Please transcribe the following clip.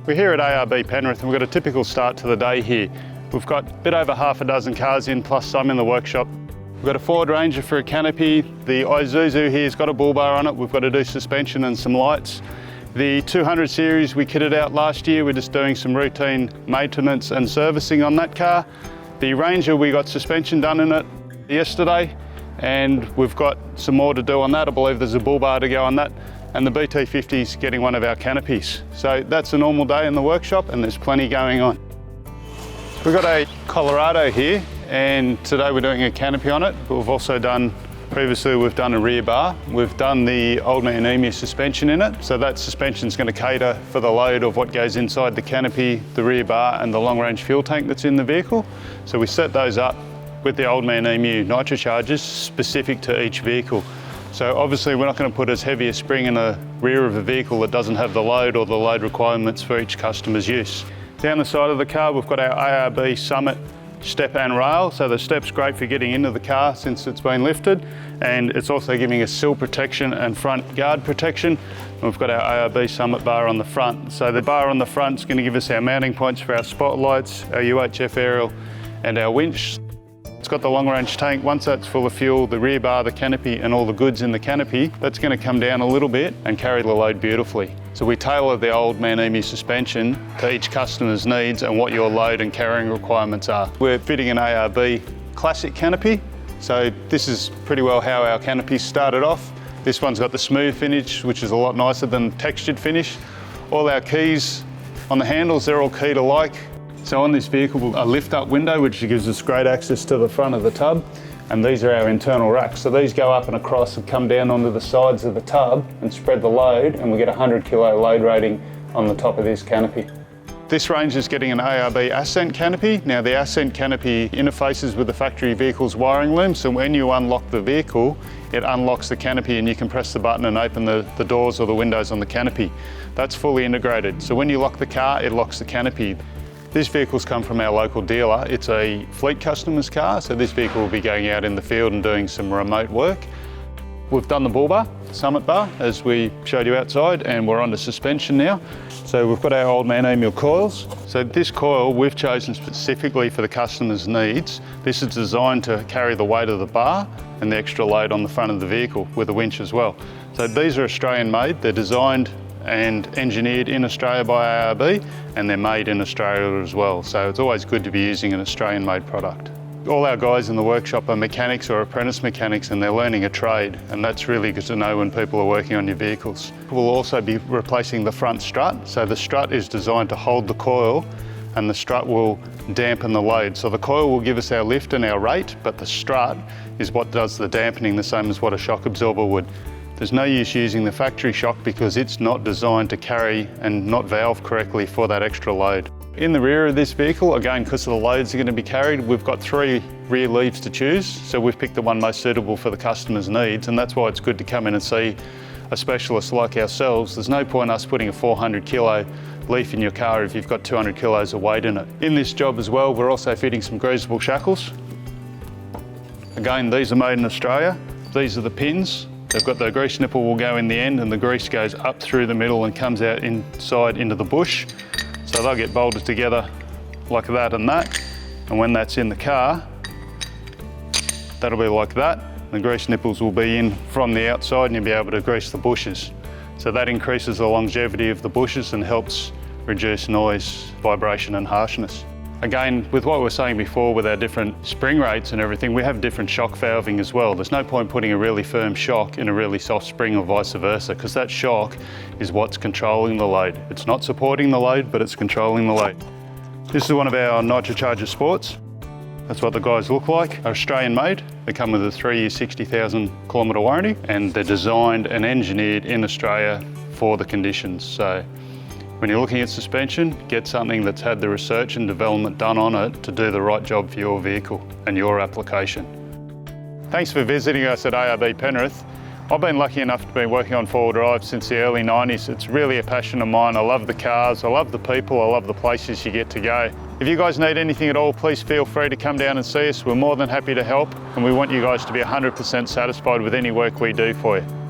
We're here at ARB Penrith and we've got a typical start to the day here. We've got a bit over half a dozen cars in, plus some in the workshop. We've got a Ford Ranger for a canopy. The Isuzu here's got a bull bar on it. We've got to do suspension and some lights. The 200 series we kitted out last year. We're just doing some routine maintenance and servicing on that car. The Ranger, we got suspension done in it yesterday, and we've got some more to do on that. I believe there's a bull bar to go on that. And the BT50 is getting one of our canopies. So that's a normal day in the workshop and there's plenty going on. We've got a Colorado here and today we're doing a canopy on it. But we've also done, previously we've done a rear bar. We've done the Old Man Emu suspension in it. So that suspension is going to cater for the load of what goes inside the canopy, the rear bar and the long range fuel tank that's in the vehicle. So we set those up with the Old Man Emu nitrochargers specific to each vehicle. So obviously we're not going to put as heavy a spring in the rear of a vehicle that doesn't have the load or the load requirements for each customer's use. Down the side of the car we've got our ARB Summit step and rail. So the step's great for getting into the car since it's been lifted, and it's also giving us sill protection and front guard protection. And we've got our ARB Summit bar on the front. So the bar on the front is going to give us our mounting points for our spotlights, our UHF aerial and our winch. It's got the long range tank. Once that's full of fuel, the rear bar, the canopy and all the goods in the canopy, that's going to come down a little bit and carry the load beautifully. So we tailor the Old Man Emu suspension to each customer's needs and what your load and carrying requirements are. We're fitting an ARB classic canopy. So this is pretty well how our canopy started off. This one's got the smooth finish, which is a lot nicer than textured finish. All our keys on the handles, they're all key to like. So on this vehicle, a lift-up window, which gives us great access to the front of the tub, and these are our internal racks. So these go up and across and come down onto the sides of the tub and spread the load, and we get a 100 kilo load rating on the top of this canopy. This range is getting an ARB Ascent canopy. Now the Ascent canopy interfaces with the factory vehicle's wiring loom, so when you unlock the vehicle, it unlocks the canopy and you can press the button and open the doors or the windows on the canopy. That's fully integrated. So when you lock the car, it locks the canopy. This vehicle's come from our local dealer. It's a fleet customer's car, so this vehicle will be going out in the field and doing some remote work. We've done the bull bar, Summit bar, as we showed you outside, and we're on to suspension now. So we've got our Old Man Emu coils. So this coil we've chosen specifically for the customer's needs. This is designed to carry the weight of the bar and the extra load on the front of the vehicle with a winch as well. So these are Australian made. They're designed and engineered in Australia by ARB, and they're made in Australia as well. So it's always good to be using an Australian made product. All our guys in the workshop are mechanics or apprentice mechanics, and they're learning a trade, and that's really good to know when people are working on your vehicles. We'll also be replacing the front strut. So the strut is designed to hold the coil and the strut will dampen the load. So the coil will give us our lift and our rate, but the strut is what does the dampening, the same as what a shock absorber would. There's no use using the factory shock because it's not designed to carry and not valve correctly for that extra load. In the rear of this vehicle, again, because of the loads are going to be carried, we've got 3 rear leaves to choose. So we've picked the one most suitable for the customer's needs, and that's why it's good to come in and see a specialist like ourselves. There's no point us putting a 400 kilo leaf in your car if you've got 200 kilos of weight in it. In this job as well, we're also fitting some greasable shackles. Again, these are made in Australia. These are the pins. They've got the grease nipple will go in the end and the grease goes up through the middle and comes out inside into the bush. So they'll get bolted together like that and that. And when that's in the car, that'll be like that. The grease nipples will be in from the outside and you'll be able to grease the bushes. So that increases the longevity of the bushes and helps reduce noise, vibration and harshness. Again, with what we were saying before with our different spring rates and everything, we have different shock valving as well. There's no point putting a really firm shock in a really soft spring or vice versa, because that shock is what's controlling the load. It's not supporting the load, but it's controlling the load. This is one of our nitrocharger sports. That's what the guys look like. They're Australian made. They come with a 3-year, 60,000 kilometre warranty, and they're designed and engineered in Australia for the conditions. So when you're looking at suspension, get something that's had the research and development done on it to do the right job for your vehicle and your application. Thanks for visiting us at ARB Penrith. I've been lucky enough to be working on four-wheel drive since the early 90s. It's really a passion of mine. I love the cars, I love the people, I love the places you get to go. If you guys need anything at all, please feel free to come down and see us. We're more than happy to help, and we want you guys to be 100% satisfied with any work we do for you.